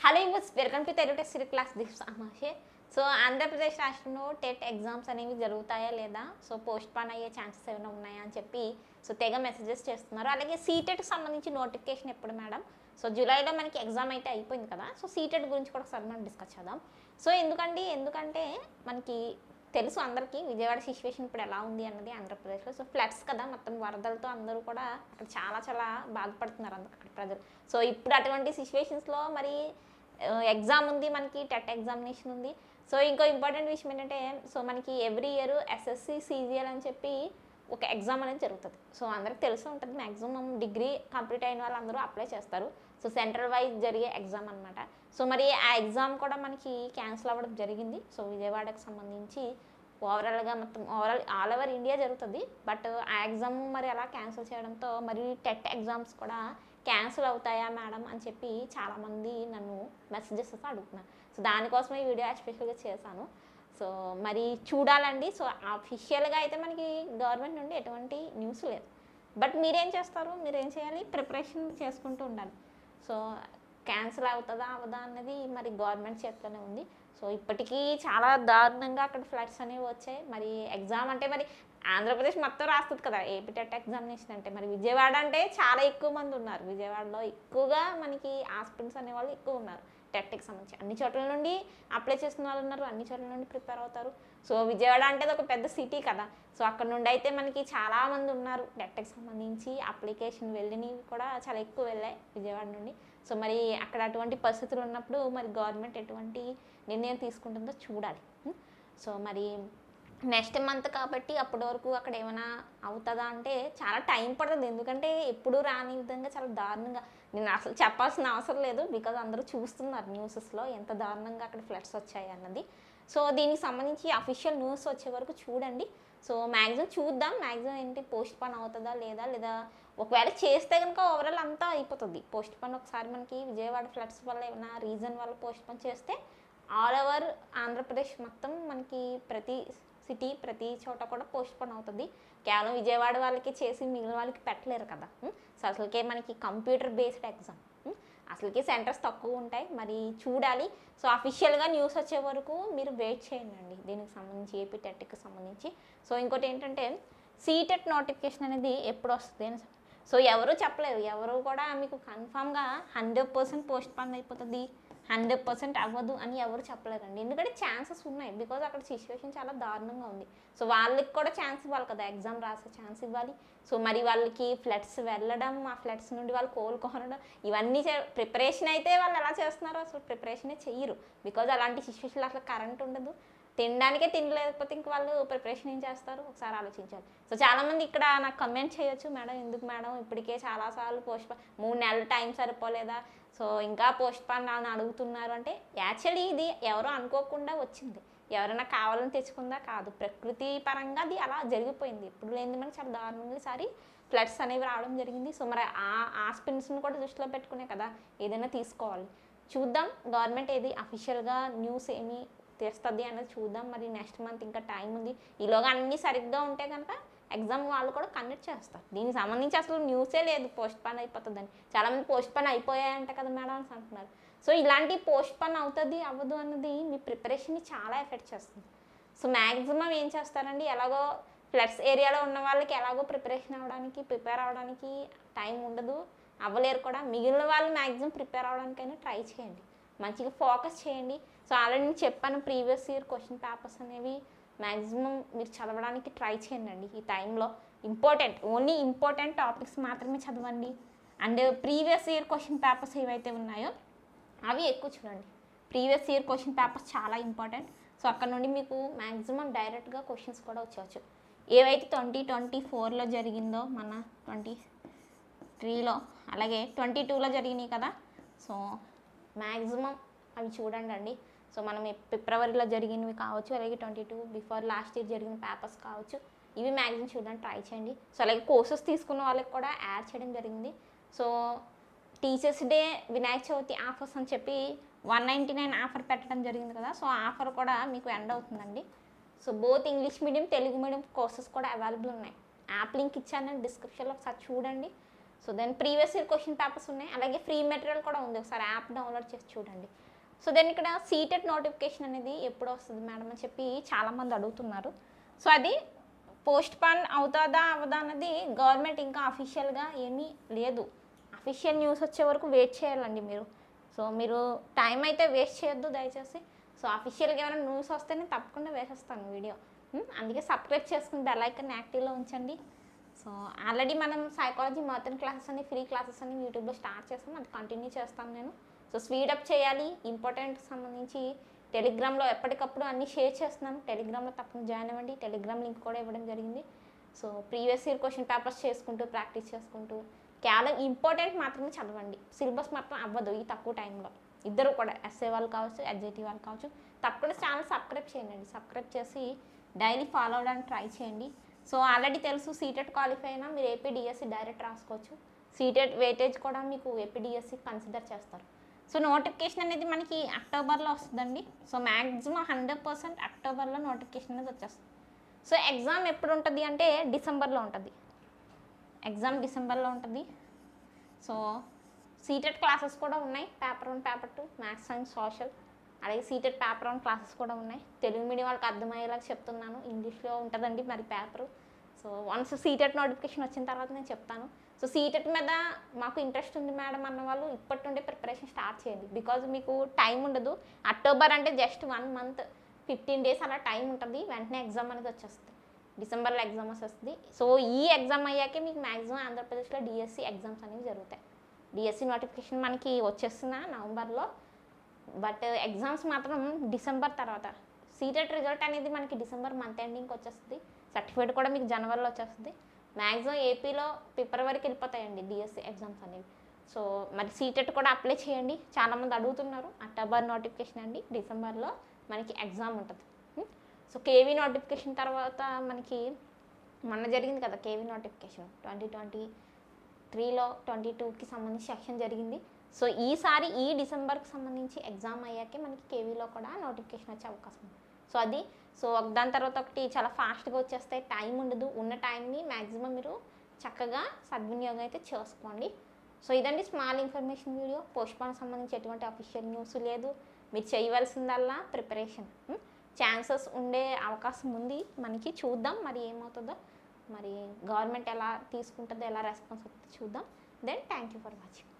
Hello youse welcome to Telugu test class this అమాషే. So Andhra Pradesh రాష్ట్రంలో TET exams అనేవి జరుగుతాయా లేదా, సో పోస్ట్ పోన్ అయ్యే ఛాన్సెస్ ఏమైనా ఉన్నాయా అని చెప్పి సో తెగ మెసేజెస్ చేస్తున్నారు. అలాగే సీటెట్కి సంబంధించి నోటిఫికేషన్ ఎప్పుడు మేడం? సో జూలైలో మనకి ఎగ్జామ్ అయితే అయిపోయింది కదా, సో సీటెట్ గురించి కూడా ఒకసారి మనం డిస్కస్ చేద్దాం. సో ఎందుకంటే మనకి తెలుసు అందరికీ విజయవాడ సిచ్యువేషన్ ఇప్పుడు ఎలా ఉంది అన్నది ఆంధ్రప్రదేశ్లో. సో ఫ్లడ్స్ కదా, మొత్తం వరదలతో అందరూ కూడా అక్కడ చాలా బాధపడుతున్నారు అక్కడ ప్రజలు. సో ఇప్పుడు అటువంటి సిచ్యువేషన్స్లో మరి ఎగ్జామ్ ఉంది, మనకి టెట్ ఎగ్జామినేషన్ ఉంది. సో ఇంకో ఇంపార్టెంట్ విషయం ఏంటంటే, సో మనకి ఎవ్రీ ఇయర్ ఎస్ఎస్సి సిజిఎల్ అని చెప్పి ఒక ఎగ్జామ్ అనేది జరుగుతుంది. సో అందరికి తెలిసి ఉంటుంది, మ్యాక్సిమం డిగ్రీ కంప్లీట్ అయిన వాళ్ళు అందరూ అప్లై చేస్తారు. సో సెంట్రల్ వైజ్ జరిగే ఎగ్జామ్ అనమాట. సో మరి ఆ ఎగ్జామ్ కూడా మనకి క్యాన్సిల్ అవ్వడం జరిగింది. సో విజయవాడకు సంబంధించి ఓవరాల్గా మొత్తం ఆల్ ఓవర్ ఇండియా జరుగుతుంది. బట్ ఆ ఎగ్జామ్ మరి అలా క్యాన్సిల్ చేయడంతో మరి టెట్ ఎగ్జామ్స్ కూడా క్యాన్సిల్ అవుతాయా మేడం అని చెప్పి చాలామంది నన్ను మెసేజెస్ అడుగుతున్నారు. సో దానికోసమే ఈ వీడియో ఎస్పెషల్గా చేశాను. సో మరి చూడాలండి. సో అఫీషియల్గా అయితే మనకి గవర్నమెంట్ నుండి ఎటువంటి న్యూస్ లేదు. బట్ మీరేం చేస్తారు, మీరేం చేయాలి, ప్రిపరేషన్ చేసుకుంటూ ఉండాలి. సో క్యాన్సిల్ అవుతుందా అవదా అన్నది మరి గవర్నమెంట్ చేతిలోనే ఉంది. సో ఇప్పటికీ చాలా దారుణంగా అక్కడ ఫ్లడ్స్ అనేవి వచ్చాయి. మరి ఎగ్జామ్ అంటే మరి ఆంధ్రప్రదేశ్ మొత్తం రాస్తుంది కదా ఏపీ టెట్ ఎగ్జామినేషన్ అంటే, మరి విజయవాడ అంటే చాలా ఎక్కువ మంది ఉన్నారు. విజయవాడలో ఎక్కువగా మనకి ఆస్పిరెంట్స్ అనేవాళ్ళు ఎక్కువ ఉన్నారు. టెట్కి సంబంధించి అన్ని చోట్ల నుండి అప్లై చేస్తున్న వాళ్ళు ఉన్నారు, అన్ని చోట్ల నుండి ప్రిపేర్ అవుతారు. సో విజయవాడ అంటే అది ఒక పెద్ద సిటీ కదా. సో అక్కడ నుండి అయితే మనకి చాలామంది ఉన్నారు. టెట్కి సంబంధించి అప్లికేషన్ వెళ్ళినవి కూడా చాలా ఎక్కువ వెళ్ళాయి విజయవాడ నుండి. సో మరి అక్కడ అటువంటి పరిస్థితులు ఉన్నప్పుడు మరి గవర్నమెంట్ ఎటువంటి నిర్ణయం తీసుకుంటుందో చూడాలి. సో మరి నెక్స్ట్ మంత్ కాబట్టి అప్పటి వరకు అక్కడ ఏమైనా అవుతుందా అంటే చాలా టైం పడుతుంది. ఎందుకంటే ఎప్పుడు రాని విధంగా చాలా దారుణంగా, నేను అసలు చెప్పాల్సిన అవసరం లేదు, బికాజ్ అందరూ చూస్తున్నారు న్యూసెస్లో ఎంత దారుణంగా అక్కడ ఫ్లడ్స్ వచ్చాయి అన్నది. సో దీనికి సంబంధించి అఫీషియల్ న్యూస్ వచ్చే వరకు చూడండి. సో మ్యాక్సిమం చూద్దాం, మ్యాక్సిమం ఏంటి పోస్ట్ పోన్ అవుతుందా లేదా ఒకవేళ చేస్తే కనుక ఓవరాల్ అంతా అయిపోతుంది. పోస్ట్ పోన్ ఒకసారి మనకి విజయవాడ ఫ్లడ్స్ వల్ల ఏమైనా రీజన్ వల్ల పోస్ట్ పోన్ చేస్తే ఆల్ ఓవర్ ఆంధ్రప్రదేశ్ మొత్తం మనకి ప్రతి సిటీ ప్రతి చోట కూడా పోస్ట్ పోన్ అవుతుంది. కేవలం విజయవాడ వాళ్ళకి చేసి మిగిలిన వాళ్ళకి పెట్టలేరు కదా. సో అసలుకే మనకి కంప్యూటర్ బేస్డ్ ఎగ్జామ్, అసలుకి సెంటర్స్ తక్కువ ఉంటాయి. మరి చూడాలి. సో అఫీషియల్గా న్యూస్ వచ్చే వరకు మీరు వెయిట్ చేయండి దీనికి సంబంధించి, ఏపీ టెట్కి సంబంధించి. సో ఇంకోటి ఏంటంటే సీటెట్ నోటిఫికేషన్ అనేది ఎప్పుడు వస్తుంది అని, సో ఎవరు చెప్పలేరు. ఎవరు కూడా మీకు కన్ఫామ్గా 100% పోస్ట్ పోన్ అయిపోతుంది, 100% అవ్వదు అని ఎవరు చెప్పలేరండి. ఎందుకంటే ఛాన్సెస్ ఉన్నాయి, బికాజ్ అక్కడ సిచ్యువేషన్ చాలా దారుణంగా ఉంది. సో వాళ్ళకి కూడా ఛాన్స్ ఇవ్వాలి కదా, ఎగ్జామ్ రాసే ఛాన్స్ ఇవ్వాలి. సో మరి వాళ్ళకి ఫ్లడ్స్ వెళ్ళడం, ఆ ఫ్లడ్స్ నుండి వాళ్ళు కోలుకోవడం, ఇవన్నీ ప్రిపరేషన్ అయితే వాళ్ళు ఎలా చేస్తున్నారో అసలు ప్రిపరేషనే చెయ్యరు. బికాజ్ అలాంటి సిచ్యువేషన్లో అసలు కరెంట్ ఉండదు, తినడానికే తినలేకపోతే ఇంక వాళ్ళు ప్రిపరేషన్ ఏం చేస్తారు ఒకసారి ఆలోచించాలి. సో చాలామంది ఇక్కడ నాకు కమెంట్ చేయొచ్చు, మేడం ఎందుకు మేడం ఇప్పటికే చాలాసార్లు పోస్ట్ పోన్, 3 నెలల టైం సరిపోలేదా, సో ఇంకా పోస్ట్ పోన్ అని అడుగుతున్నారు అంటే, యాక్చువల్లీ ఇది ఎవరో అనుకోకుండా వచ్చింది, ఎవరైనా కావాలని తెచ్చుకుందా కాదు, ప్రకృతి పరంగా అది అలా జరిగిపోయింది. ఇప్పుడు లేని మనకి చాలా దారుణంగా ఈసారి ఫ్లడ్స్ అనేవి రావడం జరిగింది. సో మరి ఆ స్పిన్స్ని కూడా దృష్టిలో పెట్టుకునే కదా ఏదైనా తీసుకోవాలి. చూద్దాం గవర్నమెంట్ ఏది అఫీషియల్గా న్యూస్ ఏమి తెస్తుంది అన్నది చూద్దాం. మరి నెక్స్ట్ మంత్ ఇంకా టైం ఉంది. ఈలోగా అన్నీ సరిగ్గా ఉంటే కనుక ఎగ్జామ్ వాళ్ళు కూడా కండక్ట్ చేస్తారు. దీనికి సంబంధించి అసలు న్యూసే లేదు పోస్ట్ పోన్ అయిపోతుందని. చాలామంది పోస్ట్ పోన్ అయిపోయాయంట కదా మేడం అని అంటున్నారు. సో ఇలాంటి పోస్ట్ పోన్ అవుతుంది అవ్వదు అన్నది మీ ప్రిపరేషన్ని చాలా ఎఫెక్ట్ చేస్తుంది. సో మ్యాక్సిమం ఏం చేస్తారండి, ఎలాగో ఫ్లడ్స్ ఏరియాలో ఉన్న వాళ్ళకి ఎలాగో ప్రిపేర్ అవ్వడానికి టైం ఉండదు, అవ్వలేరు కూడా. మిగిలిన వాళ్ళు మ్యాక్సిమం ప్రిపేర్ అవ్వడానికైనా ట్రై చేయండి, మంచిగా ఫోకస్ చేయండి. సో ఆల్రెడీ నేను చెప్పాను, ప్రీవియస్ ఇయర్ క్వశ్చన్ పేపర్స్ అనేవి మ్యాక్సిమం మీరు చదవడానికి ట్రై చేయండి ఈ టైంలో. ఓన్లీ ఇంపార్టెంట్ టాపిక్స్ మాత్రమే చదవండి. And previous year question papers ఏవైతే ఉన్నాయో అవి ఎక్కువ చూడండి. ప్రీవియస్ ఇయర్ క్వశ్చన్ పేపర్స్ చాలా ఇంపార్టెంట్. సో అక్కడ నుండి మీకు మ్యాక్సిమం డైరెక్ట్గా క్వశ్చన్స్ కూడా వచ్చేవచ్చు. ఏవైతే 2024లో జరిగిందో, మన 23లో అలాగే 22లో జరిగినాయి కదా, సో మ్యాక్సిమం అవి చూడండి. సో మనం ఫిబ్రవరిలో జరిగినవి కావచ్చు, అలాగే 22 బిఫోర్ లాస్ట్ ఇయర్ జరిగిన పేపర్స్ కావచ్చు, ఇవి మ్యాక్సిమం చూడండి, ట్రై చేయండి. సో అలాగే కోర్సెస్ తీసుకున్న వాళ్ళకి కూడా యాడ్ చేయడం జరిగింది. So teachers day, Vinayaka Chavithi offers అని చెప్పి 199 ఆఫర్ పెట్టడం జరిగింది కదా. సో ఆఫర్ కూడా మీకు ఎండ్ అవుతుందండి. So both English medium Telugu medium courses కూడా అవైలబుల్ ఉన్నాయి. యాప్ లింక్ ఇచ్చాను డిస్క్రిప్షన్లో, ఒకసారి చూడండి. So then previous year question papers ఉన్నాయి, అలాగే ఫ్రీ మెటీరియల్ కూడా ఉంది, ఒకసారి యాప్ డౌన్లోడ్ చేసి చూడండి. సో దెన్ ఇక్కడ సీటెట్ నోటిఫికేషన్ అనేది ఎప్పుడు వస్తుంది మేడం అని చెప్పి చాలామంది అడుగుతున్నారు. సో అది పోస్ట్ పాన్ అవుతుందా అవదా అన్నది గవర్నమెంట్ ఇంకా అఫీషియల్గా ఏమీ లేదు. అఫీషియల్ న్యూస్ వచ్చే వరకు వెయిట్ చేయాలండి మీరు. సో మీరు టైం అయితే వేస్ట్ చేయొద్దు దయచేసి. సో అఫీషియల్గా ఏమైనా న్యూస్ వస్తేనే తప్పకుండా వేసేస్తాను వీడియో. అందుకే సబ్స్క్రైబ్ చేసుకుని బెల్ ఐకాన్ యాక్టివ్లో ఉంచండి. సో ఆల్రెడీ మనం సైకాలజీ మర్తన్ క్లాసెస్ అని ఫ్రీ క్లాసెస్ అని యూట్యూబ్లో స్టార్ట్ చేస్తాం, అది కంటిన్యూ చేస్తాను నేను. సో స్పీడప్ చేయాలి, ఇంపార్టెంట్ సంబంధించి టెలిగ్రామ్లో ఎప్పటికప్పుడు అన్నీ షేర్ చేస్తున్నాను. టెలిగ్రామ్లో తప్పకుండా జాయిన్ అవ్వండి, టెలిగ్రామ్ లింక్ కూడా ఇవ్వడం జరిగింది. So previous year question papers చేసుకుంటూ ప్రాక్టీస్ చేసుకుంటూ కేవలం ఇంపార్టెంట్ మాత్రమే చదవండి. సిలబస్ మాత్రం అవ్వదు ఈ తక్కువ టైంలో. ఇద్దరు కూడా ఎస్ఏ వాళ్ళు కావచ్చు, ఎస్జేటీ వాళ్ళు కావచ్చు, తప్పకుండా ఛానల్ సబ్స్క్రైబ్ చేయండి. సబ్స్క్రైబ్ చేసి డైలీ ఫాలో అవ్వడానికి ట్రై చేయండి. సో ఆల్రెడీ తెలుసు సీటెట్ క్వాలిఫై అయినా మీరు ఏపీడిఎస్సి డైరెక్ట్ రాసుకోవచ్చు. సీటెట్ వెయిటేజ్ కూడా మీకు ఏపీడిఎస్సి కన్సిడర్ చేస్తారు. సో నోటిఫికేషన్ అనేది మనకి అక్టోబర్లో వస్తుందండి. సో మ్యాక్సిమం 100% అక్టోబర్లో నోటిఫికేషన్ అనేది వచ్చేస్తుంది. సో ఎగ్జామ్ ఎప్పుడు ఉంటుంది అంటే డిసెంబర్లో ఉంటుంది. ఎగ్జామ్ డిసెంబర్లో ఉంటుంది. సో సీటెట్ క్లాసెస్ కూడా ఉన్నాయి, paper 1 paper 2 maths science social, అలాగే సీటెట్ పేపర్ 1 క్లాసెస్ కూడా ఉన్నాయి. తెలుగు మీడియం వాళ్ళకి అర్థమయ్యేలాగా చెప్తున్నాను, ఇంగ్లీష్లో ఉంటుందండి మరి paper. So once CTET notification వచ్చిన తర్వాత నేను చెప్తాను. సో సీటెట్ మీద మాకు ఇంట్రెస్ట్ ఉంది మేడం అన్న వాళ్ళు ఇప్పటి నుండి ప్రిపరేషన్ స్టార్ట్ చేయండి. బికాజ్ మీకు టైం ఉండదు. అక్టోబర్ అంటే జస్ట్ 1 మంత్ 15 డేస్ అలా టైం ఉంటుంది, వెంటనే ఎగ్జామ్ అనేది వచ్చేస్తుంది. డిసెంబర్లో ఎగ్జామ్ వస్తుంది. సో ఈ ఎగ్జామ్ అయ్యాకే మీకు మ్యాక్సిమం ఆంధ్రప్రదేశ్లో డిఎస్సి ఎగ్జామ్స్ అనేవి జరుగుతాయి. డిఎస్సి నోటిఫికేషన్ మనకి వచ్చేస్తున్న నవంబర్లో, బట్ ఎగ్జామ్స్ మాత్రం డిసెంబర్ తర్వాత. సీటెట్ రిజల్ట్ అనేది మనకి డిసెంబర్ మంత్ ఎండింగ్కి వచ్చేస్తుంది. సర్టిఫికేట్ కూడా మీకు జనవరిలో వచ్చేస్తుంది. మ్యాక్సిమం ఏపీలో ఫిబ్రవరికి వెళ్ళిపోతాయండి డిఎస్సి ఎగ్జామ్స్ అనేవి. సో మరి సీటెట్ కూడా అప్లై చేయండి, చాలామంది అడుగుతున్నారు. అక్టోబర్ నోటిఫికేషన్ అండి, డిసెంబర్లో మనకి ఎగ్జామ్ ఉంటుంది. సో కేవీ నోటిఫికేషన్ తర్వాత మనకి మొన్న జరిగింది కదా కేవీ నోటిఫికేషన్ 2023లో 22కి సంబంధించి సెక్షన్ జరిగింది. సో ఈసారి ఈ డిసెంబర్కి సంబంధించి ఎగ్జామ్ అయ్యాకే మనకి కేవీలో కూడా నోటిఫికేషన్ వచ్చే అవకాశం ఉంది. సో అది దాని తర్వాత ఒకటి చాలా ఫాస్ట్గా వచ్చేస్తాయి, టైం ఉండదు. ఉన్న టైంని మ్యాక్సిమం మీరు చక్కగా సద్వినియోగం అయితే చేసుకోండి. సో ఇదండి స్మాల్ ఇన్ఫర్మేషన్ వీడియో. పోస్ట్పోన్ సంబంధించి ఎటువంటి అఫీషియల్ న్యూస్ లేదు. మీరు చేయవలసిందల్లా ప్రిపరేషన్. ఛాన్సెస్ ఉండే అవకాశం ఉంది మనకి, చూద్దాం మరి ఏమవుతుందో. మరి గవర్నమెంట్ ఎలా తీసుకుంటుందో, ఎలా రెస్పాన్స్ అవుతుందో చూద్దాం. Then thank you for watching.